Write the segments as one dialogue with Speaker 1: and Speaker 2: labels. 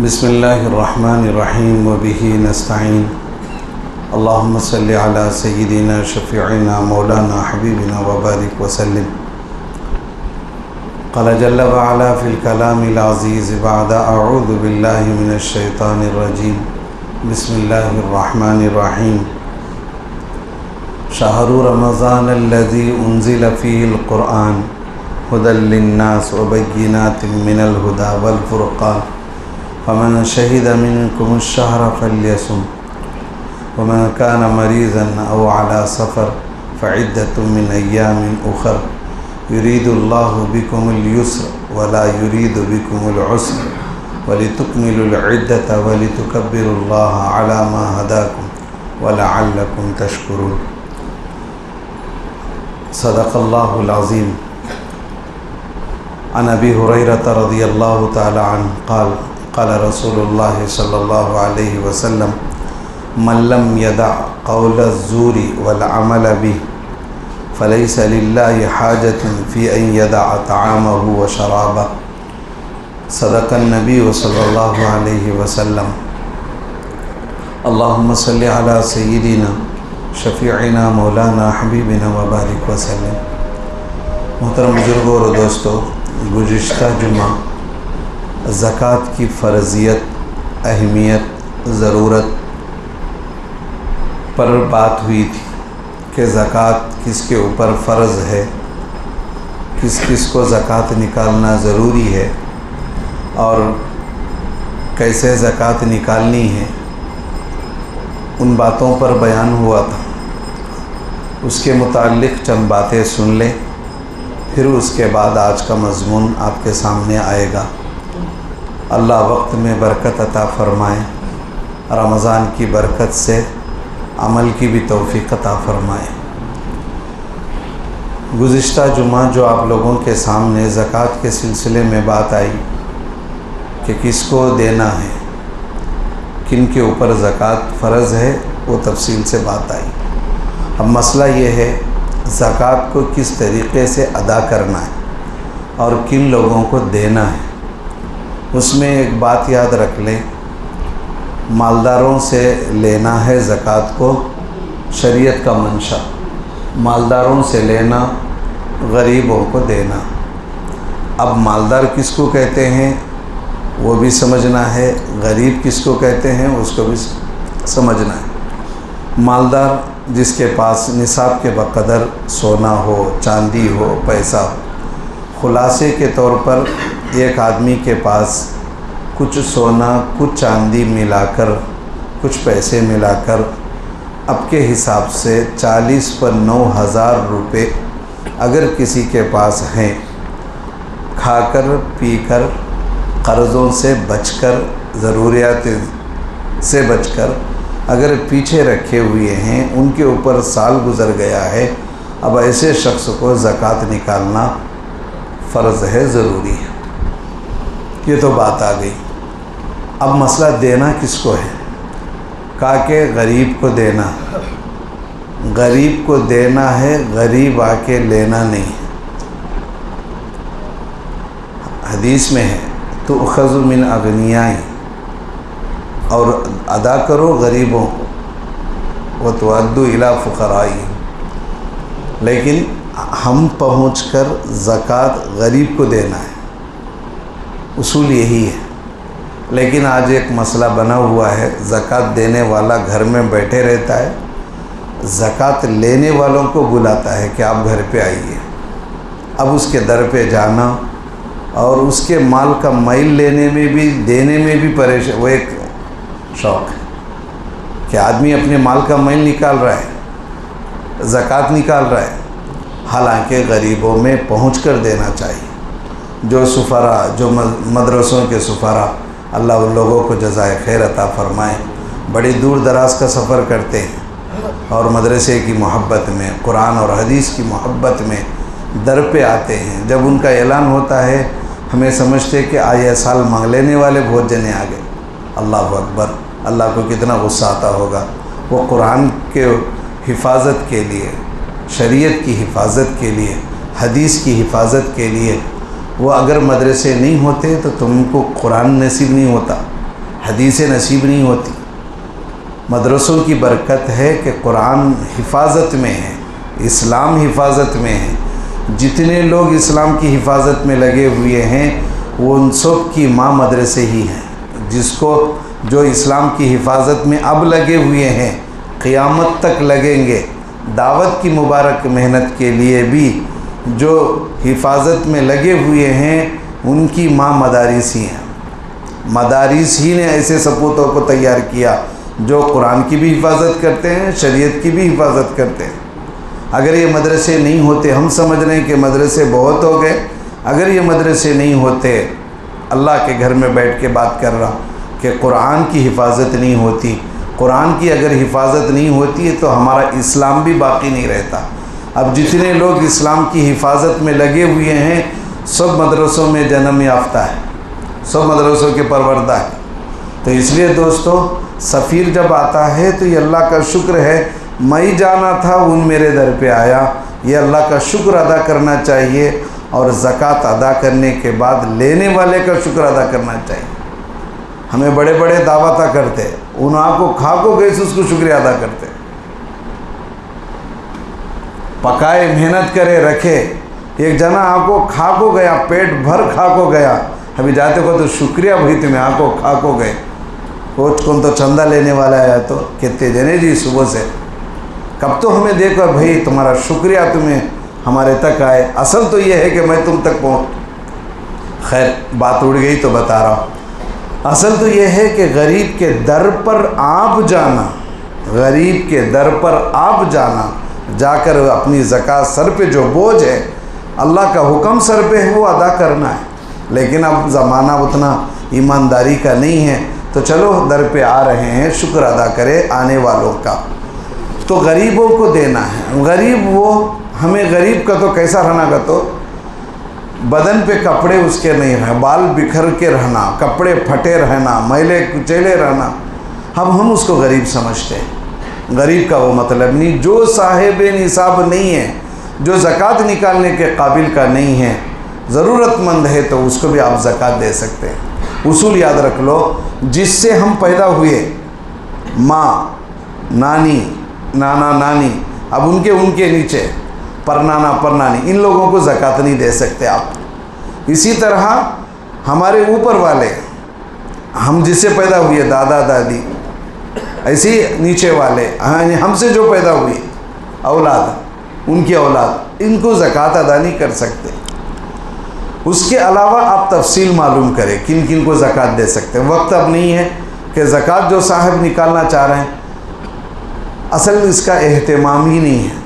Speaker 1: बिस्मिल्लाहिर्रहमानिर्रहीम व बिही नस्तईन। अल्लाहुम्मा सल्लि अला सय्यिदिना शफ़ीइना मौलाना हबीबिना व बारिक वसल्लिम। क़ाल जल्ल व अला फ़िल कलामिल अज़ीज़ बअद अऊज़ु बिल्लाहि मिनश शैतानिर रजीम। बिस्मिल्लाहिर्रहमानिर्रहीम। शहरु रमज़ानल्लज़ी उन्ज़िल फ़ीहिल क़ुरआन हुदल लिन्नास व बय्यिनातिन मिनल हुदा वल फ़ुरक़ान फ़मन शहिद मिनकुमुश्शहर फ़ल्यसुम वमन कान मरीज़न औ अला सफ़र फ़इद्दतुम मिन अय्यामिन उख़र युरीदुल्लाहु बिकुमुल युस्र वला युरीदु बिकुमुल उस्र वलितुकमिलुल इद्दत वलितुकब्बिरुल्लाह अला मा हदाकुम वलअल्लकुम तशकुरून। सदक़ल्लाहुल अज़ीम। अन अबी हुरैरता रज़ियल्लाहु तआला अन्हु क़ाल क़ाल रसूलुल्लाह सल्लल्लाहु अलैहि वसल्लम मन लम यदा क़ौल ज़ूरी वल अमल बिही फ़लैस लिल्लाहि हाजतुन फ़ी अन यदा तआमहु व शराबहु। सदक़न नबी सल्लल्लाहु अलैहि वसल्लम। अल्लाहुम्मा सल्लि अला सय्यिदिना शफ़ीइना मौलाना हबीबिना व बारिक वसल्लम। मोहतरम बुज़ुर्गों और दोस्तों, गुज़िश्ता जुमा ज़कात की फ़र्ज़ियत, अहमियत, ज़रूरत पर बात हुई थी कि ज़कात किसके ऊपर फ़र्ज़ है, किस किस को ज़कात निकालना ज़रूरी है और कैसे ज़कात निकालनी है, उन बातों पर बयान हुआ था। उसके मुताल्लिक़ चंद बातें सुन लें, फिर उसके बाद आज का मज़मून आपके सामने आएगा। अल्लाह वक्त में बरकत अता फ़रमाए, रमज़ान की बरकत से अमल की भी तौफ़ीक़ अता फ़रमाए। गुज़िश्ता जुमा जो आप लोगों के सामने ज़कात के सिलसिले में बात आई कि किसको देना है, किन के ऊपर ज़कात फ़र्ज़ है, वो तफसील से बात आई। अब मसला ये है ज़कात को किस तरीक़े से अदा करना है और किन लोगों को देना है। उसमें एक बात याद रख लें, मालदारों से लेना है ज़कात को, शरीयत का मंशा मालदारों से लेना, गरीबों को देना। अब मालदार किसको कहते हैं वो भी समझना है, गरीब किसको कहते हैं उसको भी समझना है। मालदार जिसके पास निसाब के बक़दर सोना हो, चांदी हो, पैसा हो। ख़ुलासे के तौर पर एक आदमी के पास कुछ सोना, कुछ चांदी मिलाकर, कुछ पैसे मिलाकर अब के हिसाब से 40 पर 9,000 रुपये अगर किसी के पास हैं, खाकर पीकर कर्ज़ों से बचकर, ज़रूरियात से बचकर अगर पीछे रखे हुए हैं, उनके ऊपर साल गुज़र गया है, अब ऐसे शख्स को ज़कात निकालना फ़र्ज़ है, ज़रूरी है। ये तो बात आ गई। अब मसला देना किसको है, कहा कि गरीब को देना। गरीब को देना है, गरीब आके लेना नहीं। हदीस में है तो उख़ज़ु मिन अग़नियाई, और अदा करो गरीबों को, व तुअद्दु इला फ़ुक़राई। लेकिन हम पहुंचकर ज़कात गरीब को देना है, उसूल यही है। लेकिन आज एक मसला बना हुआ है, ज़कात देने वाला घर में बैठे रहता है, ज़कात लेने वालों को बुलाता है कि आप घर पे आइए। अब उसके दर पे जाना और उसके माल का मैल लेने में भी, देने में भी परेशान, वो एक शौक़ है कि आदमी अपने माल का मैल निकाल रहा है, ज़कात निकाल रहा है। हालांकि गरीबों में पहुंचकर देना चाहिए। जो सुफ़रा, जो मदरसों के सुफ़रा, अल्लाह उन लोगों को जज़ाए खैर अता फ़रमाए, बड़ी दूर दराज का सफ़र करते हैं और मदरसे की मोहब्बत में, कुरान और हदीस की मोहब्बत में दर पे आते हैं। जब उनका ऐलान होता है, हमें समझते कि आया साल मांग लेने वाले बहुत जने आ गए। अल्लाह अकबर, अल्लाह को कितना गुस्सा आता होगा। वो कुरान के हिफाजत के लिए, शरीयत की हिफाजत के लिए, हदीस की हिफाजत के लिए वो अगर मदरसे नहीं होते तो तुमको कुरान नसीब नहीं होता, हदीसें नसीब नहीं होती। मदरसों की बरकत है कि कुरान हिफाजत में है, इस्लाम हिफाजत में है। जितने लोग इस्लाम की हिफाजत में लगे हुए हैं वो उन सब की माँ मदरसे ही हैं। जिसको जो इस्लाम की हिफाजत में अब लगे हुए हैं, क़यामत तक लगेंगे, दावत की मुबारक मेहनत के लिए भी जो हिफाजत में लगे हुए हैं, उनकी माँ मदारिस ही हैं। मदारिस ही ने ऐसे सपूतों को तैयार किया जो कुरान की भी हिफाजत करते हैं, शरीयत की भी हिफाजत करते हैं। अगर ये मदरसे नहीं होते, हम समझ रहे हैं कि मदरसे बहुत हो गए, अगर ये मदरसे नहीं होते, अल्लाह के घर में बैठ के बात कर रहा हूँ कि कुरान की हिफाजत नहीं होती, कुरान की अगर हिफाजत नहीं होती है तो हमारा इस्लाम भी बाकी नहीं रहता। अब जितने लोग इस्लाम की हिफाजत में लगे हुए हैं सब मदरसों में जन्म याफ्ता है, सब मदरसों के परवरदा है। तो इसलिए दोस्तों, सफ़ीर जब आता है तो ये अल्लाह का शुक्र है, मैं जाना था उन मेरे दर पे आया, ये अल्लाह का शुक्र अदा करना चाहिए। और ज़कात अदा करने के बाद लेने वाले का शुक्र अदा करना चाहिए। हमें बड़े बड़े दावता करते, उन आपको खा को गए से उसको शुक्रिया अदा करते, पकाए मेहनत करे रखे। एक जना आपको खा को गया, पेट भर खा को गया, अभी जाते को तो शुक्रिया भाई तुम्हें आको खा को गए। कोच कौन तो चंदा लेने वाला है तो कहते जने जी सुबह से कब तो हमें देखो भाई तुम्हारा शुक्रिया तुम्हें हमारे तक आए। असल तो ये है कि मैं तुम तक पहुँच, खैर बात उड़ गई तो बता रहा हूँ। असल तो ये है कि गरीब के दर पर आप जाना, गरीब के दर पर आप जाना, जाकर अपनी ज़कात सर पे जो बोझ है, अल्लाह का हुक्म सर पे है वो अदा करना है। लेकिन अब ज़माना उतना ईमानदारी का नहीं है, तो चलो दर पे आ रहे हैं, शुक्र अदा करें आने वालों का। तो गरीबों को देना है। गरीब वो, हमें गरीब का तो कैसा रहना का, तो बदन पे कपड़े उसके नहीं रहे, बाल बिखर के रहना, कपड़े फटे रहना, मैले कुचेले रहना, अब हम उसको गरीब समझते हैं। गरीब का वो मतलब नहीं, जो साहिब निसाब नहीं है, जो ज़कात निकालने के काबिल का नहीं है, ज़रूरतमंद है, तो उसको भी आप ज़कात दे सकते हैं। उसूल याद रख लो, जिससे हम पैदा हुए, माँ, नानी, नाना, नानी, अब उनके नीचे परनाना, परनानी, इन लोगों को ज़कात नहीं दे सकते आप। इसी तरह हमारे ऊपर वाले, हम जिससे पैदा हुए, दादा दादी, ऐसे नीचे वाले, हमसे जो पैदा हुई औलाद, उनकी औलाद, इनको ज़कात अदा नहीं कर सकते। उसके अलावा आप तफसील मालूम करें किन किन को ज़कात दे सकते हैं। वक्त अब नहीं है कि ज़कात जो साहब निकालना चाह रहे हैं, असल में इसका एहतमाम ही नहीं है।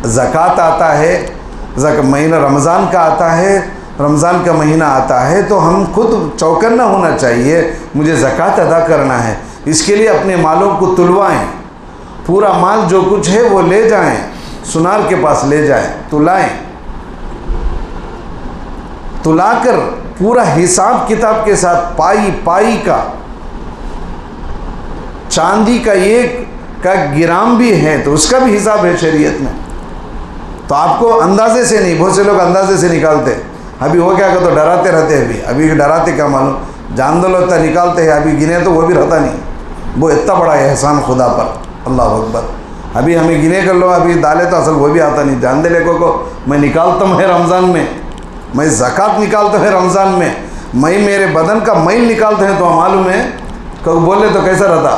Speaker 1: ज़कात आता है, महीना रमज़ान का आता है, रमज़ान का महीना आता है, तो हम खुद चौकन्ना होना चाहिए, मुझे ज़कात अदा करना है। इसके लिए अपने मालों को तुलवाएं, पूरा माल जो कुछ है वो ले जाएं, सुनार के पास ले जाएं, तुलाएं, तुलाकर पूरा हिसाब किताब के साथ, पाई पाई का, चांदी का एक का ग्राम भी है तो उसका भी हिसाब है शरीयत में। तो आपको अंदाजे से नहीं, बहुत से लोग अंदाजे से निकालते, अभी वो क्या कहते, डराते रहते हैं। अभी डराते क्या मालूम, जान दो लगता निकालते हैं, अभी गिने तो वो भी रहता नहीं। वो इतना बड़ा एहसान खुदा पर, अल्लाह अकबर। अभी हमें गिने कर लो, अभी डाले तो असल वो भी आता नहीं। जान दे लेको को मैं निकालता हूँ रमज़ान में, मैं ज़कात निकालता हूँ रमज़ान में, मैं मेरे बदन का मैल निकालते हैं, तो मालूम है कभी बोले तो कैसा रहता।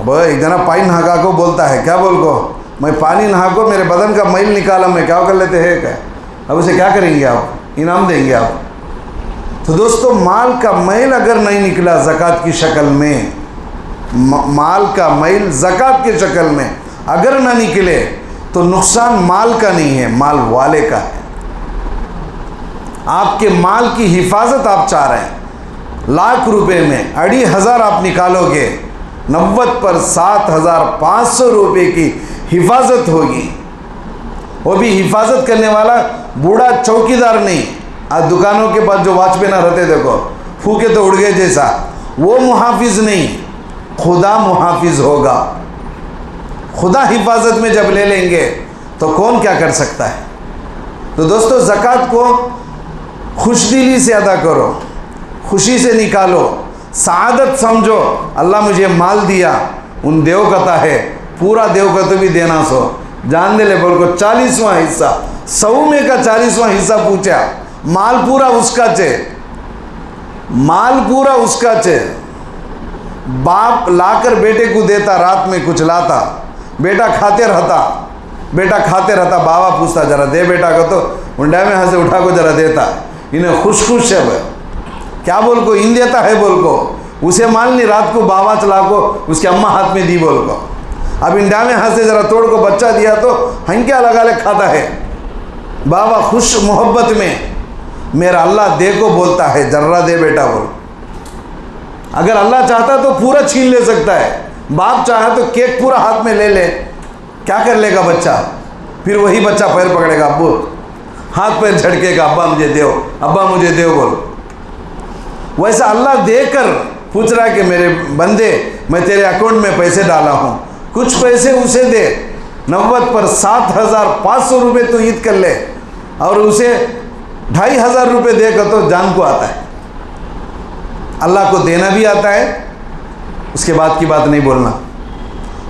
Speaker 1: अब एक जना पानी नहा को बोलता है, क्या बोल को, मैं पानी नहा को मेरे बदन का मैल निकाला, मैं क्या कर लेते हैं क्या। अब उसे क्या करेंगे आप, इनाम देंगे आप। तो दोस्तों, माल का मैल अगर नहीं निकला ज़कात की शक्ल में, माल का मैल ज़कात की शक्ल में अगर ना निकले, तो नुकसान माल का नहीं है, माल वाले का है। आपके माल की हिफाजत आप चाह रहे हैं, लाख रुपए में 2,500 आप निकालोगे, 90 पर 7,500 रुपये की हिफाजत होगी। वो भी हिफाजत करने वाला बूढ़ा चौकीदार नहीं, आज दुकानों के पास जो वॉचमैन रहते देखो, फूके तो उड़ गए जैसा, वो मुहाफिज नहीं, खुदा मुहाफिज होगा। खुदा हिफाजत में जब ले लेंगे तो कौन क्या कर सकता है। तो दोस्तों, ज़कात को खुशदिली से अदा करो, खुशी से निकालो, सादत समझो। अल्लाह मुझे माल दिया, उन देवकथा है, पूरा देवकथ भी देना सो जान दे ले बोल को 40वां हिस्सा, 100 में का 40वां हिस्सा पूछा। माल पूरा उसका चे, माल पूरा उसका चे। बाप लाकर बेटे को देता, रात में कुछ लाता, बेटा खाते रहता, बेटा खाते रहता। बाबा पूछता जरा दे बेटा को, तो उंडा में हाथ से उठा को जरा देता। इन्हें खुश खुश है क्या बोल को इन देता है बोल को, उसे माल नहीं, रात को बाबा चला को उसके अम्मा हाथ में दी बोल को। अब इंडा में हाथ से जरा तोड़ को बच्चा दिया तो हंक्या लगा ले खाता है। बाबा खुश मोहब्बत में मेरा अल्लाह दे को बोलता है, जर्रा दे बेटा बोल। अगर अल्लाह चाहता तो पूरा छीन ले सकता है, बाप चाहे तो केक पूरा हाथ में ले ले, क्या कर लेगा बच्चा? फिर वही बच्चा पैर पकड़ेगा, अब्बू हाथ पैर झटकेगा, अब्बा मुझे दो, अब्बा मुझे दो बोल। वैसा अल्लाह देकर पूछ रहा है कि मेरे बंदे मैं तेरे अकाउंट में पैसे डाला हूँ, कुछ पैसे उसे दे। 90 पर 7,500 रुपये तो ईद कर ले, और उसे 2,500 रुपये देकर तो जान को आता है। अल्लाह को देना भी आता है, उसके बाद की बात नहीं बोलना।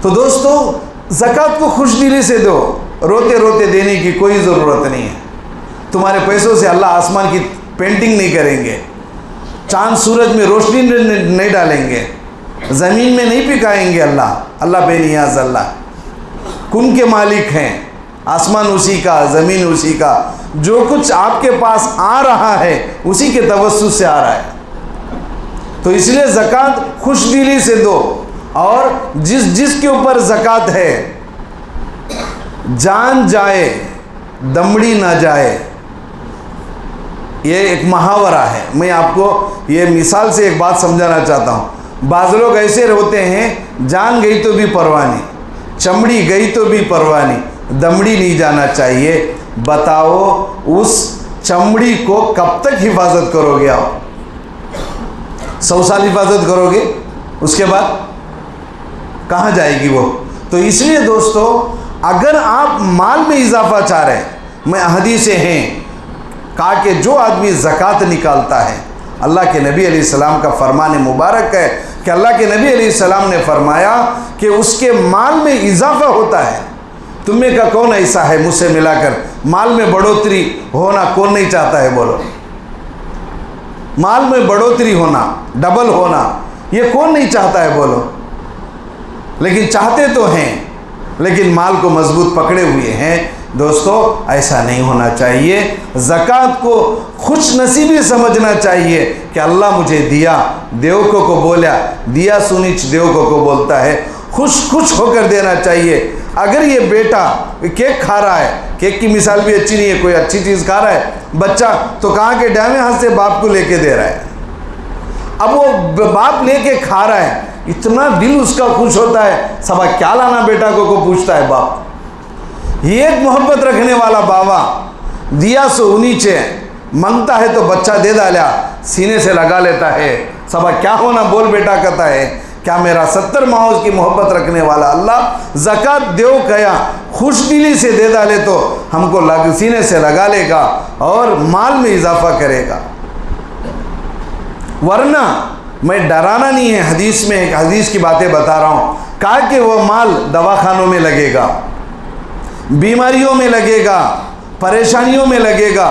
Speaker 1: तो दोस्तों ज़कात को खुशदिली से दो, रोते रोते देने की कोई ज़रूरत नहीं है। तुम्हारे पैसों से अल्लाह आसमान की पेंटिंग नहीं करेंगे, चांद सूरज में रोशनी नहीं डालेंगे, ज़मीन में नहीं पिकाएंगे। अल्लाह बेनियाज अल्लाह, कुन के मालिक हैं, आसमान उसी का, ज़मीन उसी का। जो कुछ आपके पास आ रहा है उसी के तवस्सुस से आ रहा है। तो इसलिए ज़कात खुशदिली से दो, और जिसके ऊपर ज़कात है जान जाए दमड़ी ना जाए, ये एक मुहावरा है। मैं आपको ये मिसाल से एक बात समझाना चाहता हूँ। बाज़ लोग ऐसे होते हैं, जान गई तो भी परवाह नहीं, चमड़ी गई तो भी परवाह नहीं, दमड़ी नहीं जाना चाहिए। बताओ उस चमड़ी को कब तक हिफाजत करोगे आप? 100 साल हिफाजत करोगे, उसके बाद कहाँ जाएगी वो? तो इसलिए दोस्तों अगर आप माल में इजाफा चाह रहे हैं, मैं हदीसें हैं कहा कि जो आदमी ज़कात निकालता है, अल्लाह के नबी अलैहिस्सलाम का फरमान मुबारक है कि अल्लाह के नबी अलैहिस्सलाम ने फरमाया कि उसके माल में इजाफा होता है। तुम्हें का कौन ऐसा है मुझसे मिलाकर माल में बढ़ोतरी होना कौन नहीं चाहता है? बोलो, माल में बढ़ोतरी होना, डबल होना, ये कौन नहीं चाहता है? बोलो। लेकिन चाहते तो हैं, लेकिन माल को मजबूत पकड़े हुए हैं। दोस्तों ऐसा नहीं होना चाहिए। ज़कात को खुश नसीबी समझना चाहिए कि अल्लाह मुझे दिया, देवकों को बोला, दिया सुनिच देवकों को बोलता है। खुश खुश होकर देना चाहिए। अगर ये बेटा केक खा रहा है, केक की मिसाल भी अच्छी नहीं है, कोई अच्छी चीज़ खा रहा है बच्चा, तो कहाँ के डैमे हाथ से बाप को लेके दे रहा है। अब वो बाप लेके खा रहा है, इतना दिल उसका खुश होता है, सबा क्या लाना बेटा को पूछता है बाप। ये एक मोहब्बत रखने वाला बाबा दिया सो नीचे मांगता है तो बच्चा दे डाला, सीने से लगा लेता है, सबा क्या होना बोल बेटा कहता है। क्या मेरा 70 माओ की मोहब्बत रखने वाला अल्लाह ज़कात देव कया खुशदिली से दे डाले तो हमको सीने से लगा लेगा और माल में इजाफा करेगा। वरना मैं डराना नहीं है, हदीस में एक हदीस की बातें बता रहा हूँ। कहा कि वह माल दवाखानों में लगेगा, बीमारियों में लगेगा, परेशानियों में लगेगा,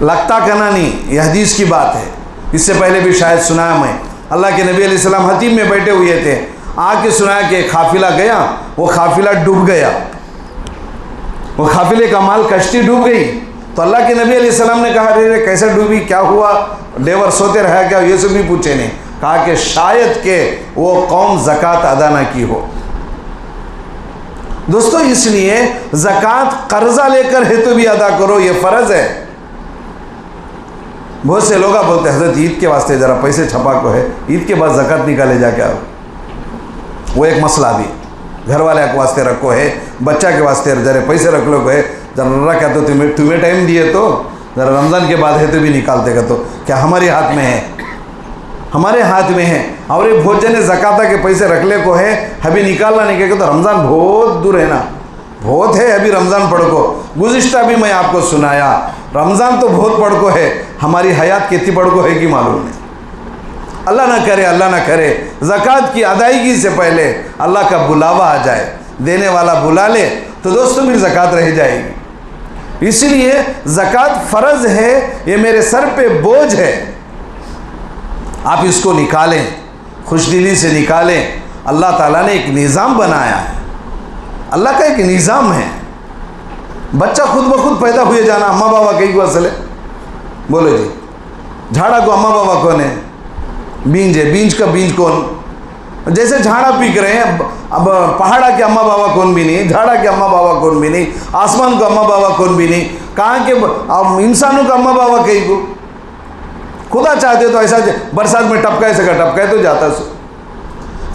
Speaker 1: लगता कना नहीं। यह हदीस की बात है, इससे पहले भी शायद सुनाया मैं। अल्लाह के नबी अलैहिस्सलाम हतीम में बैठे हुए थे, आके सुनाया कि काफिला गया, वो काफिला डूब गया, वो काफिले का माल कश्ती डूब गई। तो अल्लाह के नबी अलैहिस्सलाम ने कहा अरे कैसे डूबी, क्या हुआ, लेबर सोते रहा क्या, ये सब भी पूछे नहीं। कहा कि शायद के वो कौम ज़कात अदा ना की हो। दोस्तों इसलिए ज़कात कर्जा लेकर है तो भी अदा करो, ये फ़र्ज़ है। बहुत से लोग बोलते हैं हज़रत ईद के वास्ते ज़रा पैसे छपा को है, ईद के बाद ज़कात निकाले जाके आओ। वो एक मसला भी घर वाले के वास्ते रखो है, बच्चा के वास्ते जरा पैसे रख लो है, जरा क्या तो तुम्हें टाइम दिए तो ज़रा रमज़ान के बाद है तो भी निकालते का, तो क्या हमारे हाथ में है? हमारे हाथ में है। और ये बहुत जने ज़काता के पैसे रख ले को है, अभी निकालना नहीं कहेगा तो रमज़ान बहुत दूर है ना, बहुत है अभी रमज़ान पढ़ को। गुज़िश्ता भी मैं आपको सुनाया, रमज़ान तो बहुत पढ़ को है, हमारी हयात कितनी पढ़ को है कि मालूम नहीं। अल्लाह ना करे, अल्लाह ना करे ज़कात की अदायगी से पहले अल्लाह का बुलावा आ जाए, देने वाला बुला ले तो दोस्तों फिर ज़कात रह जाएगी। इसलिए ज़कात फ़र्ज़ है, ये मेरे सर पे बोझ है, आप इसको निकालें, खुशदिली से निकालें। अल्लाह ताला ने एक निज़ाम बनाया है, अल्लाह का एक निज़ाम है। बच्चा खुद ब खुद पैदा हुए जाना, अम्मा बाबा कहीं को असले बोलो जी, झाड़ा को अम्मा बाबा कौन है? बीज है, बीज का बीज कौन? जैसे झाड़ा पीक रहे हैं, अब पहाड़ा के अम्मा बाबा कौन भी नहीं, झाड़ा के अम्मा बाबा कौन भी नहीं, आसमान को अम्मा बाबा कौन भी नहीं, कहाँ के अब इंसानों का अम्मा बाबा कहीं को। खुदा चाहते तो ऐसा बरसात में टपकाए सका, टपकाए तो जाता सो।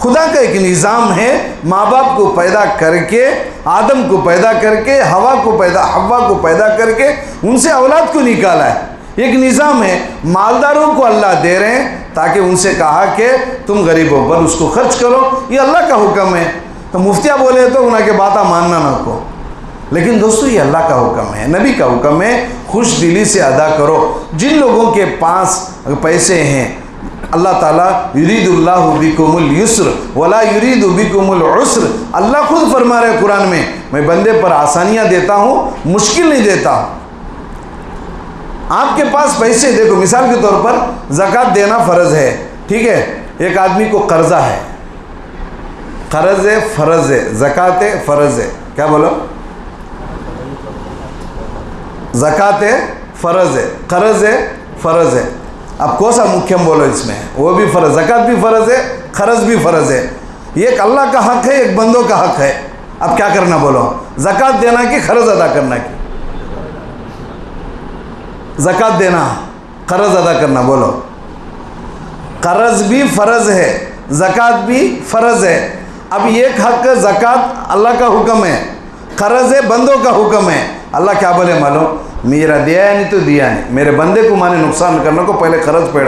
Speaker 1: खुदा का एक निज़ाम है, माँ बाप को पैदा करके, आदम को पैदा करके, हवा को पैदा करके उनसे औलाद को निकाला है। एक निज़ाम है, मालदारों को अल्लाह दे रहे हैं ताकि उनसे कहा कि तुम गरीबों पर उसको खर्च करो, ये अल्लाह का हुक्म है। तो मुफ्तिया बोले तो उनके बात मानना ना को, लेकिन दोस्तों ये अल्लाह का हुक्म है, नबी का हुक्म है, खुश दिली से अदा करो। जिन लोगों के पास पैसे हैं, अल्लाह ताला युरीदुल्लाहु बिकुमुल युस्र वला युरीदु बिकुमुल उस्र, अल्लाह खुद फरमा रहे कुरान में, मैं बंदे पर आसानियाँ देता हूँ, मुश्किल नहीं देता। आपके पास पैसे, देखो मिसाल के तौर पर ज़कात देना फ़र्ज़ है, ठीक है। एक आदमी को कर्जा है, कर्ज है, फ़र्ज़ है, ज़कात है, फ़र्ज़ है, क्या बोलो? ज़कात है, फ़र्ज़ है, कर्ज है, फ़र्ज़ है। अब कौन सा मुख्यम बोलो इसमें? वो भी फ़र्ज़, ज़कात भी फ़र्ज़ है, ख़र्ज भी फ़र्ज़ है। एक अल्लाह का हक़ है, एक बंदों का हक़ है। अब क्या करना बोलो? ज़कात देना कि ख़र्ज अदा करना की? ज़कात देना, क़र्ज़ अदा करना, बोलो। क़र्ज़ भी फ़र्ज़ है, ज़कात भी फ़र्ज़ है। अब एक हक़ ज़कात अल्लाह का हुक्म है, क़र्ज़ है बंदों का हुक्म है। अल्लाह क्या बोले मालूम? मेरा दिया नहीं तो दिया नहीं, मेरे बंदे को माने नुकसान करने को पहले क़र्ज़ पेड़।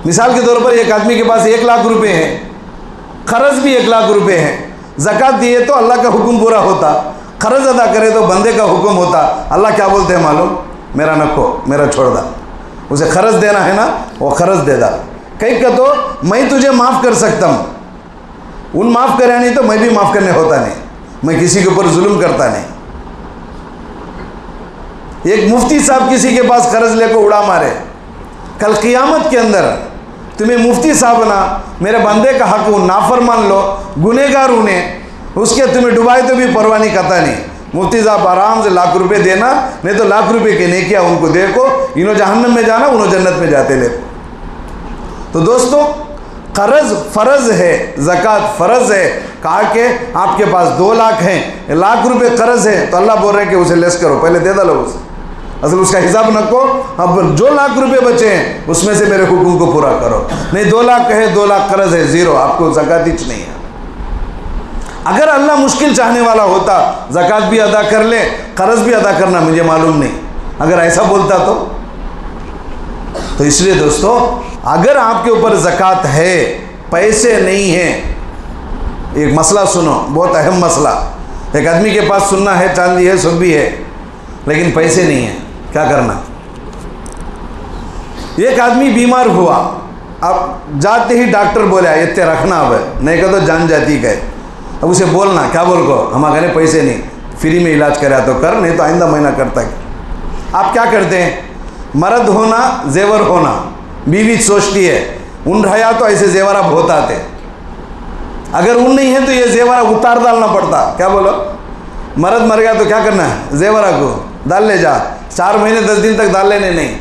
Speaker 1: मिसाल के तौर पर एक आदमी के पास 1 लाख रुपए हैं, क़र्ज़ भी 1 लाख रुपए है, ज़कात दिए तो अल्लाह का हुक्म पूरा होता, क़र्ज़ अदा करे तो बंदे का हुक्म होता। अल्लाह क्या बोलते हैं मालूम? मेरा नको, मेरा छोड़ दा, उसे क़र्ज़ देना है ना, वो क़र्ज़ दे दा। कहीं का तो मैं तुझे माफ़ कर सकता हूँ, उन माफ़ करे नहीं तो मैं भी माफ़ करने होता नहीं, मैं किसी के ऊपर जुल्म करता नहीं। एक मुफ्ती साहब किसी के पास कर्ज लेकर उड़ा मारे, कल क़ियामत के अंदर तुम्हें मुफ्ती साहब ना मेरे बंदे का हक नाफरमान लो, गुनेगार उन्हें, उसके तुम्हें डुबाए तो भी परवाह नहीं करता नहीं। मुफ्ती साहब आराम से लाख रुपए देना, नहीं तो लाख रुपए के नहीं किया उनको देखो, इन्हों जहन्नम में जाना, उन्हों जन्नत में जाते ले। तो दोस्तों कर्ज फ़र्ज़ है, ज़कात फ़र्ज़ है। कहा कि आपके पास 2 लाख हैं, लाख रुपए कर्ज है, तो अल्लाह बोल रहे हैं कि उसे लेस करो, पहले दे दो उसे, असल उसका हिसाब न को। अब जो लाख रुपए बचे हैं उसमें से मेरे हुक्म को पूरा करो। नहीं 2 लाख है, 2 लाख कर्ज है, ज़ीरो, आपको ज़कात ही नहीं है। अगर अल्लाह मुश्किल चाहने वाला होता, ज़कात भी अदा कर ले, कर्ज भी अदा करना मुझे मालूम नहीं, अगर ऐसा बोलता तो इसलिए दोस्तों अगर आपके ऊपर ज़कात है, पैसे नहीं हैं, एक मसला सुनो, बहुत अहम मसला। एक आदमी के पास सुन्ना है, चांदी है, सब भी है, लेकिन पैसे नहीं है, क्या करना? एक आदमी बीमार हुआ, अब जाते ही डॉक्टर बोला इतने रखना, अब नहीं कह तो जान जाती गए। अब उसे बोलना, क्या बोल को, हम कहने पैसे नहीं, फ्री में इलाज करा तो कर, नहीं तो आइंदा महीना करता है। आप क्या करते हैं? मर्द होना, जेवर होना, बीवी सोचती है उन रहा तो ऐसे जेवर आप होता थे, अगर उन नहीं है तो ये जेवरा उतार डालना पड़ता। क्या बोलो? मर्द मर गया तो क्या करना है? जेवरा को डाल ले जा, 4 महीने 10 दिन तक डाल लेने नहीं,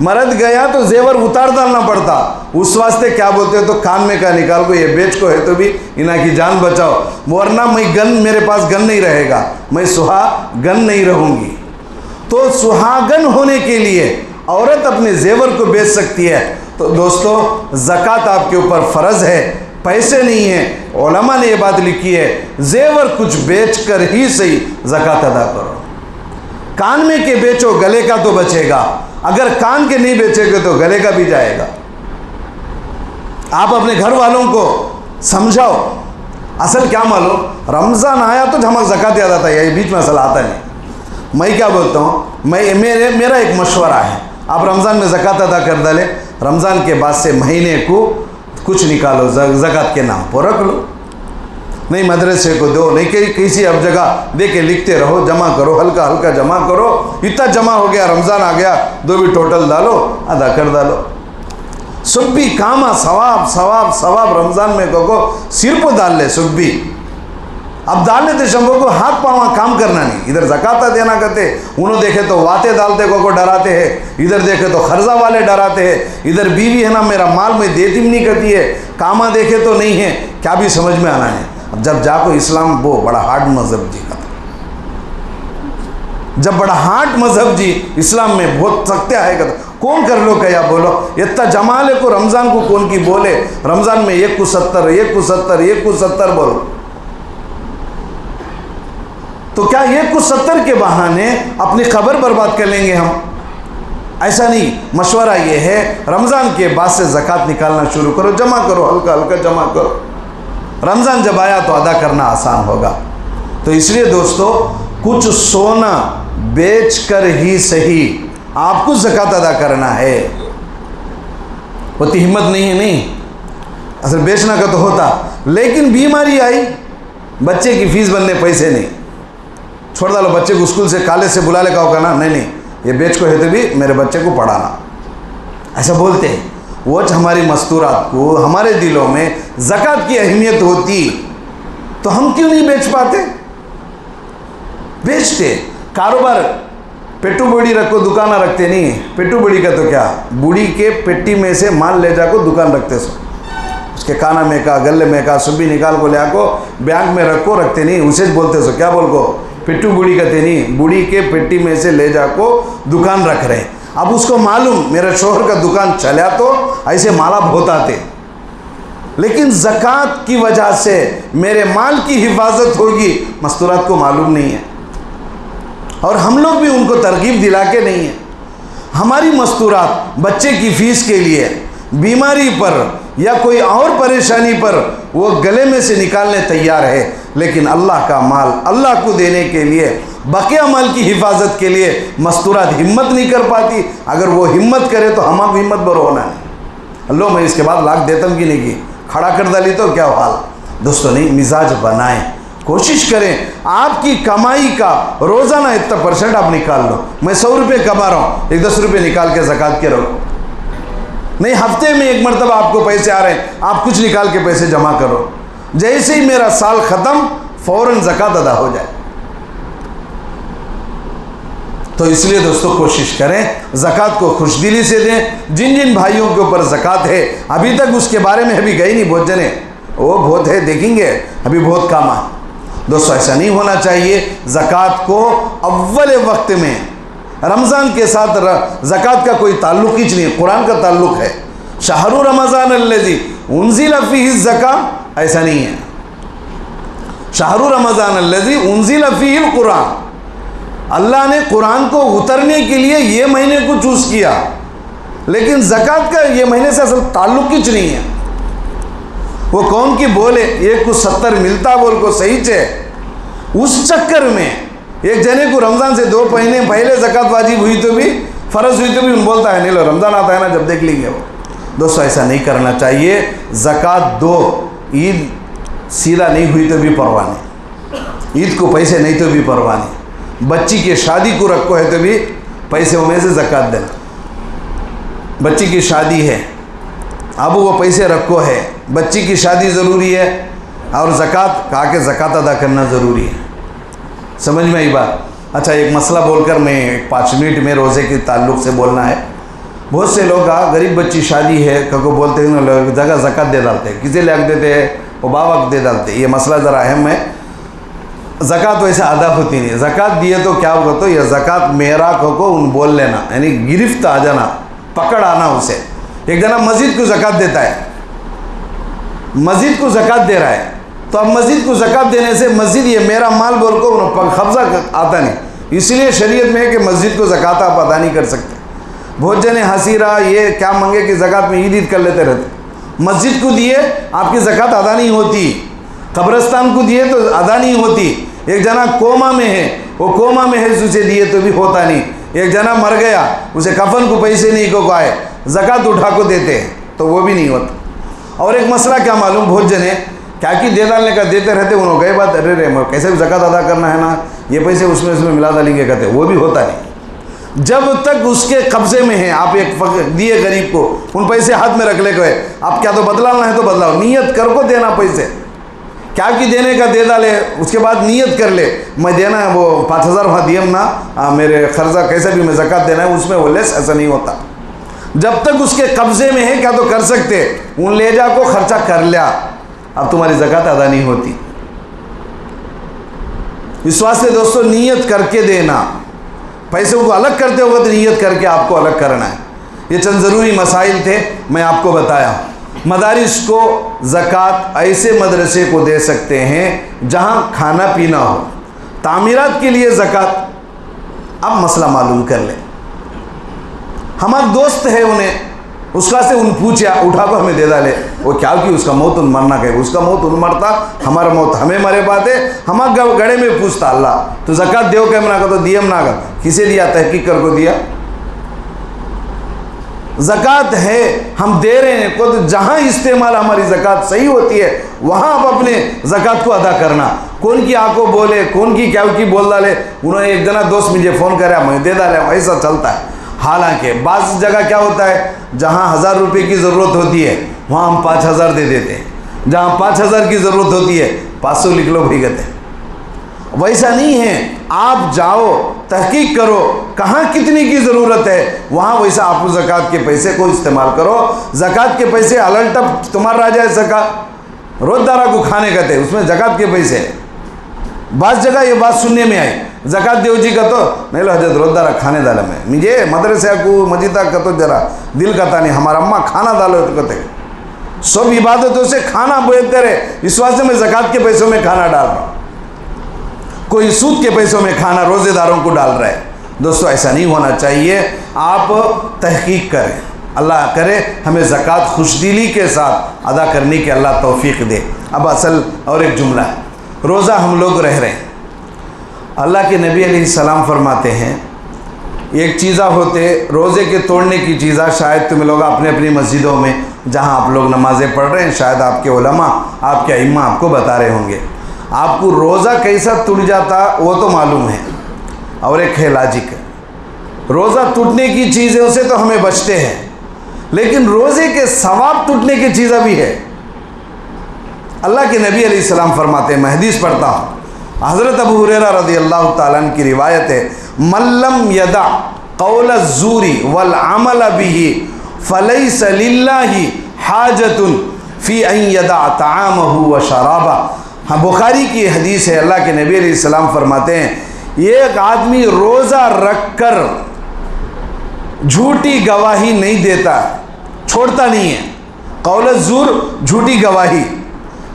Speaker 1: मर्द गया तो जेवर उतार डालना पड़ता। उस वास्ते क्या बोलते हो तो कान में का निकाल को, ये बेच को है तो भी इन्हें की जान बचाओ, वरना मैं गन, मेरे पास गन नहीं रहेगा, मैं सुहागन नहीं रहूँगी। तो सुहागन होने के लिए औरत अपने जेवर को बेच सकती है। तो दोस्तों ज़कात आपके ऊपर फ़र्ज़ है, पैसे नहीं हैं, उलमा ने ये बात लिखी है, जेवर कुछ बेच कर ही सही ज़कात अदा करो। कान में के बेचो, गले का तो बचेगा, अगर कान के नहीं बेचेंगे तो गले का भी जाएगा। आप अपने घर वालों को समझाओ। असल क्या मालूम, रमज़ान आया तो झमक ज़कात याद आता है, ये बीच में असल आता नहीं। मैं क्या बोलता हूँ, मेरा एक मशवरा है, आप रमज़ान में ज़कात अदा कर डाले, रमज़ान के बाद से महीने को कुछ निकालो, ज़कात के नाम पर रख लो। नहीं मदरसे को दो, नहीं कहीं किसी अब जगह दे के लिखते रहो, जमा करो, हल्का हल्का जमा करो। इतना जमा हो गया, रमज़ान आ गया, दो भी टोटल डालो, अदा कर डालो। सब भी कामा सवाब सवाब सवाब रमज़ान में को सिर को डाल ले। सब भी अब डाल लेते शंभो को हाथ पाँव काम करना नहीं। इधर ज़कात देना करते, उन्होंने देखे तो वाते डालते को डराते हैं, इधर देखे तो खर्जा वाले डराते हैं, इधर बीवी है ना मेरा माल में देती नहीं करती है, कामा देखे तो नहीं है, क्या भी समझ में आना है। अब जब जाको इस्लाम वो बड़ा हार्ड मजहब जी का, जब बड़ा हार्ड मजहब जी इस्लाम में बहुत सख्त है कहता कौन कर लो क्या बोलो, इतना जमाले को रमज़ान को कौन की बोले, रमज़ान में 1 को 70 1 को 70 1 को 70 बोलो। तो क्या 1 को 70 के बहाने अपनी खबर बर्बाद कर लेंगे हम? ऐसा नहीं। मशवरा ये है रमज़ान के बाद से ज़कात निकालना शुरू करो, जमा करो, हल्का हल्का जमा करो। रमज़ान जब आया तो अदा करना आसान होगा। तो इसलिए दोस्तों कुछ सोना बेच कर ही सही आपको ज़कात अदा करना है। वो तो हिम्मत नहीं है, नहीं असल बेचना का तो होता, लेकिन बीमारी आई, बच्चे की फीस बनने पैसे नहीं, छोड़ डालो, बच्चे को स्कूल से कॉलेज से बुला ले का होगा ना, नहीं ये बेच को है तो भी मेरे बच्चे को पढ़ाना, ऐसा बोलते हैं। वो हमारी मस्तूरात को, हमारे दिलों में ज़कात की अहमियत होती तो हम क्यों नहीं बेच पाते? बेचते। कारोबार पेट्टू बूढ़ी रखो, दुकान रखते नहीं। पेट्टू बूढ़ी का तो क्या, बूढ़ी के पेट्टी में से माल ले जाको दुकान रखते सो, उसके काना में का गले में का सुबी निकाल को ले आको बैंक में रखो, रखते नहीं, उसे बोलते सो क्या बोल को पेट्टू बूढ़ी कहते नहीं, बूढ़ी के पेट्टी में से ले जाको दुकान रख रहे। अब उसको मालूम मेरा शोहर का दुकान चला तो ऐसे माला बहुत आते, लेकिन ज़कात की वजह से मेरे माल की हिफाजत होगी, मस्तूरात को मालूम नहीं है और हम लोग भी उनको तरगीब दिला के नहीं है। हमारी मस्तूरात बच्चे की फ़ीस के लिए, बीमारी पर या कोई और परेशानी पर वो गले में से निकालने तैयार है, लेकिन अल्लाह का माल अल्लाह को देने के लिए, बकिया माल की हिफाजत के लिए मस्तूरात हिम्मत नहीं कर पाती। अगर वो हिम्मत करे तो हम आप हिम्मत बर होना नहीं। अल्लाह मैं इसके बाद लाख देता हूँ कि नहीं की खड़ा कर डाली तो क्या हाल। दोस्तों नहीं, मिजाज बनाएं, कोशिश करें आपकी कमाई का रोज़ाना इतना % आप निकाल लो। मैं 100 रुपये कमा रहा हूँ, 10 रुपये निकाल के ज़कात के रखो। नहीं, हफ्ते में 1 मरतबा आपको पैसे आ रहे हैं, आप कुछ निकाल के पैसे जमा करो। जैसे ही मेरा साल ख़त्म फ़ौरन ज़कात अदा हो जाए। तो इसलिए दोस्तों कोशिश करें ज़कात को खुशदिली से दें। जिन जिन भाइयों के ऊपर ज़कात है, अभी तक उसके बारे में अभी गए नहीं, बहुत जने वो बहुत है देखेंगे, अभी बहुत काम है। दोस्तों ऐसा नहीं होना चाहिए। ज़कात को अव्वल वक्त में, रमज़ान के साथ ज़कात का कोई ताल्लुक़ ही नहीं, कुरान का ताल्लुक़ है। शहरु रमज़ान अल्लज़ी उन्ज़िल फ़ीहि ज़कात, ऐसा नहीं है। शहरु रमज़ान अल्लज़ी उन्ज़िल फ़ीहिल कुरान, अल्लाह ने कुरान को उतरने के लिए ये महीने को चूज़ किया, लेकिन ज़कात का ये महीने से असल ताल्लुक़ ही नहीं है। वो कौन की बोले 1 को 70 मिलता बोल को सही चे, उस चक्कर में एक जने को रमज़ान से 2 महीने पहले ज़कात वाजिब हुई तो भी, फ़र्ज़ हुई तो भी बोलता है नहीं लो रमज़ान आता है ना जब देख लेंगे वो। दोस्तों ऐसा नहीं करना चाहिए। ज़कात दो, ईद सीधा नहीं हुई तो भी परवाह नहीं, ईद को पैसे नहीं तो भी परवाह नहीं, बच्ची की शादी को रखो है तो भी पैसे में से ज़कात देना। बच्ची की शादी है, अब वो पैसे रखो है, बच्ची की शादी ज़रूरी है और ज़कात कहा के ज़कात अदा करना ज़रूरी है। समझ में आई बात? अच्छा, एक मसला बोलकर मैं 5 मिनट में रोज़े के ताल्लुक़ से बोलना है। बहुत से लोग गरीब बच्ची शादी है को बोलते हैं जगह ज़कात दे डालते हैं, किसे ले देते हैं वो बाबा को दे डालते हैं। ये मसला ज़रा अहम है। ज़कात वैसे अदा होती नहीं, ज़कात दिए तो क्या होगा, तो यह ज़कात मेरा को उन बोल लेना, यानी गिरफ्त आ जाना, पकड़ आना उसे। एक जना मस्जिद को ज़कात देता है, मस्जिद को ज़कात दे रहा है, तो अब मस्जिद को ज़कात देने से मस्जिद ये मेरा माल बोल को कब्ज़ा आता नहीं, इसलिए शरीयत में है कि मस्जिद को ज़कात आप अदा नहीं कर सकते। बहुत जने हंसी रहा ये क्या मांगे कि ज़कात में ईद कर लेते रहते। मस्जिद को दिए आपकी ज़कात अदा नहीं होती, कब्रस्तान को दिए तो अदा नहीं होती। एक जना कोमा में है, वो कोमा में है, उसे दिए तो भी होता नहीं। एक जना मर गया, उसे कफन को पैसे नहीं को आए, ज़कात उठा को देते हैं तो वो भी नहीं होता। और एक मसला क्या मालूम, बहुत जने क्या कि दे डालने का देते रहते, उन्होंने कई बात अरे रे कैसे भी ज़कात अदा करना है ना, ये पैसे उसमें मिला डालेंगे कहते, वो भी होता नहीं। जब तक उसके कब्जे में है, आप एक दिए गरीब को, उन पैसे हाथ में रख ले गए, आप क्या तो बदलाना है तो बदलाओ, नियत कर को देना पैसे, क्या कि देने का दे डाले, उसके बाद नियत कर ले मैं देना है वो 5000 वहाँ दियम ना मेरे खर्चा कैसे भी मैं ज़कात देना है, उसमें वो लेस, ऐसा नहीं होता। जब तक उसके कब्जे में है क्या तो कर सकते, उन ले जा को खर्चा कर लिया, अब तुम्हारी ज़कात अदा नहीं होती। इस वास्ते दोस्तों नियत करके देना, पैसों को अलग करते हो तो नियत करके आपको अलग करना है। ये चंद ज़रूरी मसाइल थे, मैं आपको बताया। मदारिस को ज़कात ऐसे मदरसे को दे सकते हैं जहाँ खाना पीना हो, तामीरात के लिए ज़कात, अब मसला मालूम कर ले। हमारा दोस्त है, उन्हें उसका से उन पूछा उठा को हमें दे डाले, वो क्या कि उसका मौत उन मरना कहे, उसका मौत उन मरता, हमारा मौत हमें मरे पाते, हमारा गड़े में पूछता अल्लाह तो ज़कात देव के मना का तो दियम ना कर, किसे दिया, तहकीक कर को दिया। ज़कात है हम दे रहे हैं को, तो जहाँ इस्तेमाल हमारी ज़कात सही होती है वहाँ आप अपने ज़कात को अदा करना। कौन की आंखों बोले, कौन की क्या की बोल डाले, उन्होंने एक जना दोस्त मुझे फ़ोन कराया मैं दे डाले, ऐसा चलता है। हालांकि बाज़ जगह क्या होता है, जहाँ 1000 रुपये की ज़रूरत होती है वहाँ हम 5000 दे देते हैं, जहाँ 5000 की ज़रूरत होती है 500 लिख लो भाई कहते हैं। वैसा नहीं है, आप जाओ तहकीक करो कहाँ कितनी की ज़रूरत है, वहाँ वैसा आप ज़कात के पैसे को इस्तेमाल करो। ज़कात के पैसे अलटप तुम्हारा राजा है, ज़कात रोज़दारा को खाने कहते हैं, उसमें ज़कात के पैसे। बाज़ जगह ये बात सुनने में आई, ज़कात देव जी का तो नहीं लो हजरत रोज़दारा खाने डाला में, मुझे मदरसे को मजिदा का तो जरा दिल करता नहीं, हमारा अम्मा खाना डालो तो कहते सब इबादतों से खाना बेहतर है, इस वास्ते मैं ज़कात के पैसों में खाना डाल रहा हूँ, कोई सूद के पैसों में खाना रोज़ेदारों को डाल रहा है। दोस्तों ऐसा नहीं होना चाहिए, आप तहकीक करें, अल्लाह करे हमें ज़कात खुशदिली के साथ अदा करने की अल्लाह तौफीक दे। अब असल और एक जुमला है, रोज़ा हम लोग रह रहे हैं, अल्लाह के नबी अलैहिस्सलाम फरमाते हैं एक चीज़ा होते रोज़े के तोड़ने की चीज़ा, शायद तुम लोग अपने अपनी मस्जिदों में जहाँ आप लोग नमाज़ें पढ़ रहे हैं, शायद आपके उलमा आपके अइम्मा आपको बता रहे होंगे, आपको रोज़ा कैसा टूट जाता वो तो मालूम है, और एक है लाजिक, रोज़ा टूटने की चीज़ों से तो हमें बचते हैं, लेकिन रोज़े के सवाब टूटने की चीज़ें भी है। अल्लाह के नबी अलैहिस्सलाम फरमाते हैं, मैं हदीस पढ़ता हूँ, हज़रत अबू हुरैरा रज़ियल्लाहु ताला अन्हु की रिवायत है, मल्लम यदा क़ौल ज़ूरी वल अमल बिही फलैस लिल्लाहि हाजतुन फ़ी अन यदा तआमहु व शराबा। हाँ, बुखारी की हदीस है, अल्लाह के नबी अलैहिस्सलाम फरमाते हैं एक आदमी रोज़ा रख कर झूठी गवाही नहीं देता, छोड़ता नहीं है, क़ौल ज़ूर झूठी गवाही,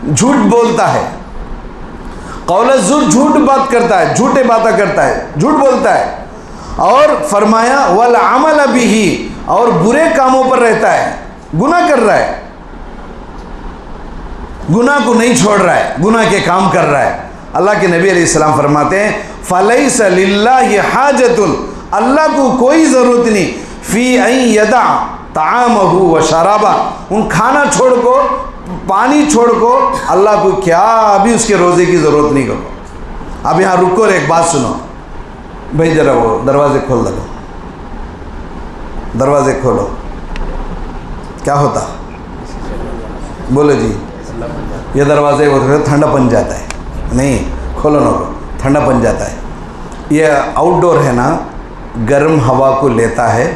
Speaker 1: झूठ बोलता है, क़ौल ज़ूर झूठ बात करता है, झूठे बातें करता है, झूठ बोलता है, और फरमाया वल अमल बिही, और बुरे कामों पर रहता है, गुनाह कर रहा है, गुनाह को नहीं छोड़ रहा है, गुनाह के काम कर रहा है। अल्लाह के नबी अलैहिस्सलाम फरमाते हैं फलैस लिल्लाहि हाजतुन, अल्लाह को कोई ज़रूरत नहीं, फ़ी अन यदा तआमहु व शराबा, उन खाना छोड़ को पानी छोड़ को अल्लाह को क्या अभी उसके रोज़े की ज़रूरत नहीं करो। अब यहाँ रुको और एक बात सुनो भाई, ज़रा वो दरवाज़े खोल दो, दरवाज़े खोलो, क्या होता बोलो जी, ये दरवाज़े वो ठंडा बन जाता है, नहीं खोलो ना, ठंडा बन जाता है, ये आउटडोर है ना, गर्म हवा को लेता है,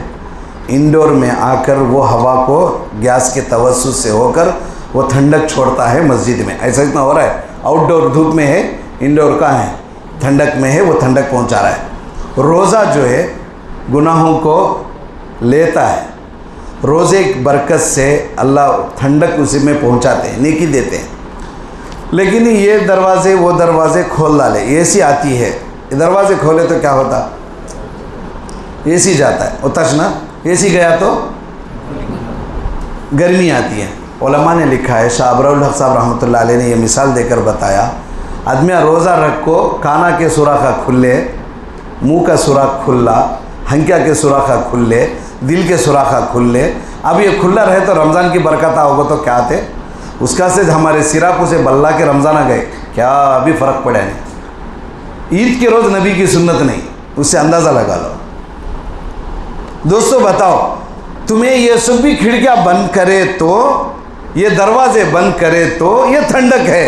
Speaker 1: इंडोर में आकर वो हवा को गैस के तवस्सुत से होकर वो ठंडक छोड़ता है मस्जिद में। ऐसा इतना हो रहा है, आउटडोर धूप में है, इंडोर कहाँ है, ठंडक में है, वो ठंडक पहुंचा रहा है। रोज़ा जो है गुनाहों को लेता है, रोज़े की बरकत से अल्लाह ठंडक उसी में पहुंचाते हैं, नेकी देते हैं। लेकिन ये दरवाज़े वो दरवाज़े खोल डाले, एसी आती है, दरवाज़े खोले तो क्या होता, एसी जाता है, उतच ना, एसी गया तो गर्मी आती है। उलमा ने लिखा है, शाह अबरुल हक साहब रहमतुल्लाह अलैह ने यह मिसाल देकर बताया, आदमी रोज़ा रख को काना के सुराखा खुले, मुँह का सुराख खुला, हंक्या के सुराखा खुल ले, दिल के सुराखा खुल ले। अब ये खुला रहे तो रमज़ान की बरकत होगा तो क्या थे उसका से हमारे सिरापू से बल्ला के रमज़ान आ गए, क्या अभी फ़र्क पड़ा नहीं। ईद के रोज़ नबी की सुन्नत नहीं, उससे अंदाज़ा लगा लो। दोस्तों बताओ, तुम्हें ये सब भी खिड़कियाँ बंद करे तो, ये दरवाजे बंद करे तो ये ठंडक है।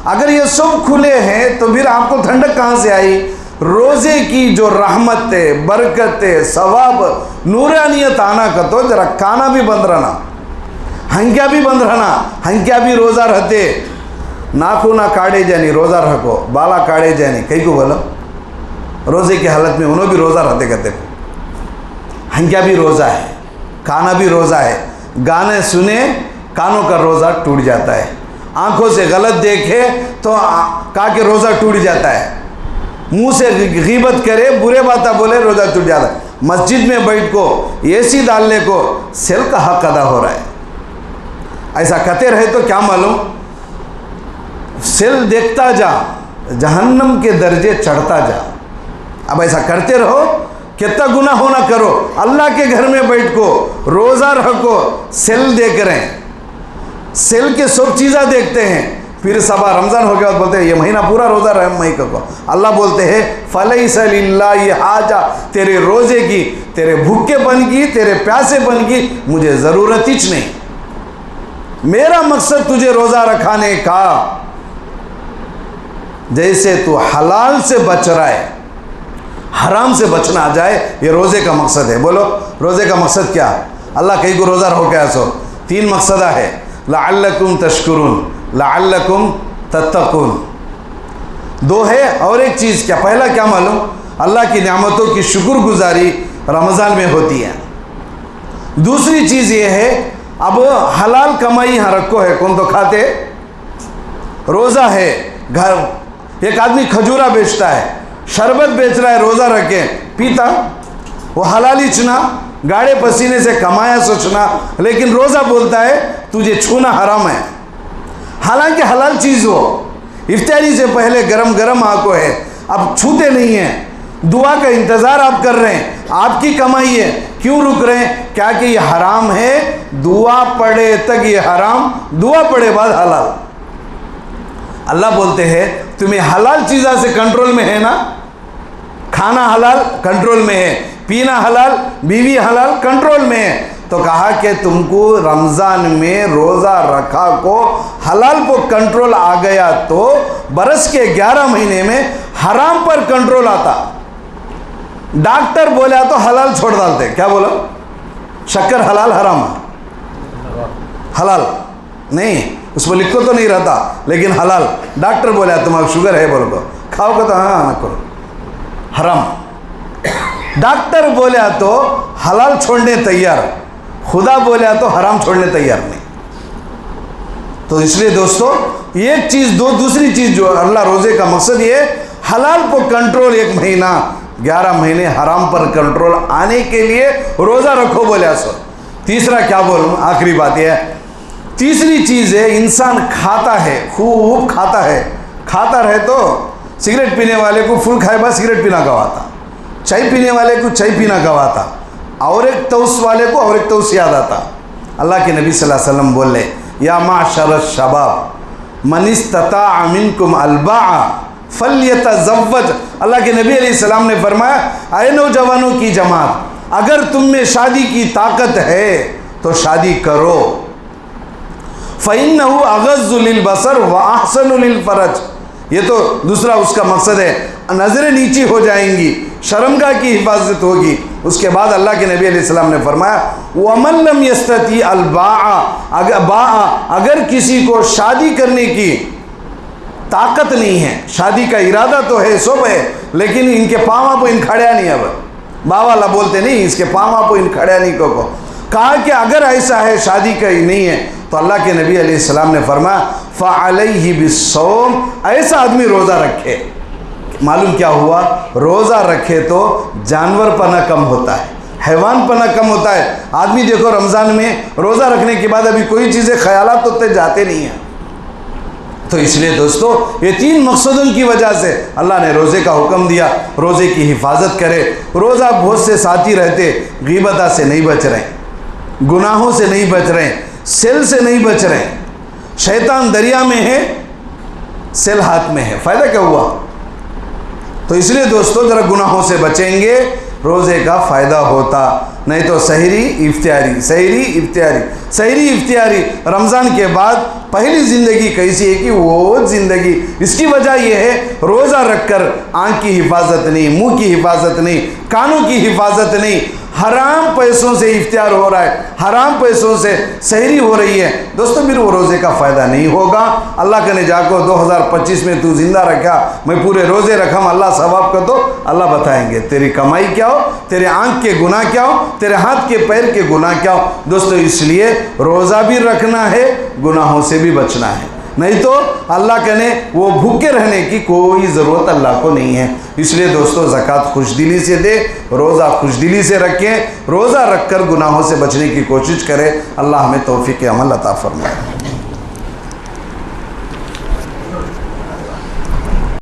Speaker 1: अगर ये सब खुले हैं तो फिर आपको ठंडक कहाँ से आई? रोज़े की जो रहमत है, बरकत है, सवाब, नूरानियत आना का तो जरा खाना भी बंद रहना, हंक्या भी बंद रहना। हंक्या भी रोज़ा रहते, नाखू ना काटे जानी रोज़ा रखो, बाला काटे जानी, कहीं को बोलो रोज़े की हालत में उन्होंने भी रोज़ा रहते कहते। हंक्या भी रोज़ा है, खाना भी रोज़ा है। गाने सुने कानों का रोज़ा टूट जाता है, आंखों से गलत देखे तो कहा के रोज़ा टूट जाता है, मुंह से गीबत करे, बुरे बातें बोले, रोज़ा टूट जाता है। मस्जिद में बैठ को एसी डालने को सेल का हक अदा हो रहा है। ऐसा कहते रहे तो क्या मालूम, सेल देखता जा, जहन्नम के दर्जे चढ़ता जा। अब ऐसा करते रहो, कितना गुना होना करो, अल्लाह के घर में बैठ को रोज़ा रखो, सेल देख रहे हैं, सेल के सब चीज़ें देखते हैं। फिर सबा रमज़ान हो गया तो बोलते हैं ये महीना पूरा रोज़ा रहे महीने को। अल्लाह बोलते हैं फलैसा लिल्लाहि हाजा, तेरे रोज़े की, तेरे भूखेपन की, तेरे प्यासेपन की मुझे ज़रूरत ही नहीं। मेरा मकसद तुझे रोज़ा रखाने का, जैसे तू हलाल से बच रहा है, हराम से बचना आ जाए, ये रोज़े का मकसद है। बोलो रोज़े का मकसद क्या? अल्लाह कहीं को रोज़ा रहो क्या? सो 3 मकसदा है, लअल्लकुम तशकुरून, लअल्लकुम तत्तकून, 2 है। और एक चीज़ क्या, पहला क्या मालूम, अल्लाह की नेमतों की शुक्रगुजारी रमज़ान में होती है। दूसरी चीज़ ये है, अब हलाल कमाई यहाँ रखो है, कौन तो खाते, रोज़ा है, घर एक आदमी खजूरा बेचता है, शरबत बेच रहा है, रोज़ा रखे पीता, वो हलाली चुना, गाड़े पसीने से कमाया सोचना, लेकिन रोज़ा बोलता है तुझे छूना हराम है। हालांकि हलाल चीज़ हो, इफ्तारी से पहले गरम गरम आंखों है, अब छूते नहीं हैं, दुआ का इंतज़ार आप कर रहे हैं, आपकी कमाई है, क्यों रुक रहे हैं? क्या कि ये हराम है, दुआ पड़े तक ये हराम, दुआ पड़े बाद हलाल। अल्लाह बोलते हैं तुम्हें हलाल चीज़ों से कंट्रोल में है ना, खाना हलाल कंट्रोल में है, पीना हलाल, बीवी हलाल कंट्रोल में है, तो कहा कि तुमको रमज़ान में रोज़ा रखा को हलाल पर कंट्रोल आ गया तो बरस के 11 महीने में हराम पर कंट्रोल आता। डॉक्टर बोला तो हलाल छोड़ डालते, क्या बोलो, शक्कर हलाल हराम, हलाल नहीं उसमें लिखो तो नहीं रहता, लेकिन हलाल। डॉक्टर बोला तुम्हारा शुगर है, बोलो खाओगे तो हाँ ना करो, हराम। डॉक्टर बोला तो हलाल छोड़ने तैयार, खुदा बोला तो हराम छोड़ने तैयार नहीं। तो इसलिए दोस्तों एक चीज़, दूसरी चीज़ जो अल्लाह रोज़े का मकसद ये, हलाल पर कंट्रोल 1 महीना, 11 महीने हराम पर कंट्रोल आने के लिए रोज़ा रखो बोले। सो तीसरा क्या बोलूँ, आखिरी बात यह है, तीसरी चीज़ है, इंसान खाता है, खूब खाता है, खाता रहे तो सिगरेट पीने वाले को फुल खाए बाद सिगरेट पीना गवाता, चाय पीने वाले को चाय पीना गवाता, और एक तौस वाले को और एक तौस याद आता। अल्लाह के नबी सल्लल्लाहु अलैहि वसल्लम बोले या माशर शबाब मन इस्तताअ मिनकुम अलबाअ फल्यतज़व्वज। अल्लाह के नबी अलैहि सलाम ने फरमाया, अरे नौजवानों की जमात, अगर तुम में शादी की ताकत है तो शादी करो, फ़इन्नहु अग़ज़्ज़ु लिलबसर व अहसनु लिलफ़रज। ये तो दूसरा उसका मकसद है, नज़रें नीची हो जाएंगी, शर्मगाह की हिफाजत होगी। उसके बाद अल्लाह के नबी अलैहि सलाम ने फरमाया वमन लम यस्तती अलबाआ, अगर किसी को शादी करने की ताकत नहीं है, शादी का इरादा तो है, सब है, लेकिन इनके पाँव को इन खड़ा नहीं, अब बावाला बोलते नहीं, इसके पाँव को इन खड़ा नहीं को कहा कि अगर ऐसा है शादी का ही नहीं है तो अल्लाह के नबी अलैहि सलाम ने फरमाया फ़अलैहि बिस्सौम, ऐसा आदमी रोज़ा रखे। मालूम क्या हुआ, रोज़ा रखे तो जानवरपना कम होता है, हैवानपना कम होता है। आदमी देखो रमज़ान में रोज़ा रखने के बाद अभी कोई चीज़ें ख्यालात तो जाते नहीं हैं, तो इसलिए दोस्तों ये 3 मकसदों की वजह से अल्लाह ने रोज़े का हुक्म दिया, रोज़े की हिफाजत करे। रोज़ा बहुत से साथी रहते गीबत से नहीं बच रहे, गुनाहों से नहीं बच रहे, सेल से नहीं बच रहे। शैतान दरिया में है, सेल हाथ में है, फ़ायदा क्या हुआ? तो इसलिए दोस्तों ज़रा गुनाहों से बचेंगे, रोज़े का फ़ायदा होता। नहीं तो सहरी इफ्तियारी, सहरी इफ्तियारी, सहरी इफ्तियारी रमज़ान के बाद पहली ज़िंदगी कैसी है कि वो ज़िंदगी। इसकी वजह यह है रोज़ा रखकर आँख की हिफाजत नहीं, मुंह की हिफाजत नहीं, कानों की हिफाजत नहीं, हराम पैसों से इफ्तियार हो रहा है, हराम पैसों से सहरी हो रही है। दोस्तों फिर वो रोज़े का फ़ायदा नहीं होगा। अल्लाह के ने जाको 2025 में तू ज़िंदा रखा, मैं पूरे रोज़े रखा, अल्लाह सवाब कर दो। अल्लाह बताएंगे तेरी कमाई क्या हो, तेरे आँख के गुनाह क्या हो, तेरे हाथ के पैर के गुनाह क्या हो। दोस्तों इसलिए रोज़ा भी रखना है, गुनाहों से भी बचना है, नहीं तो अल्लाह कहने वो भूखे रहने की कोई ज़रूरत अल्लाह को नहीं है। इसलिए दोस्तों ज़कात खुशदिली से दे, रोज़ा खुशदिली से रखें, रोज़ा रखकर गुनाहों से बचने की कोशिश करें। अल्लाह हमें तौफीक अमल अता फरमाए।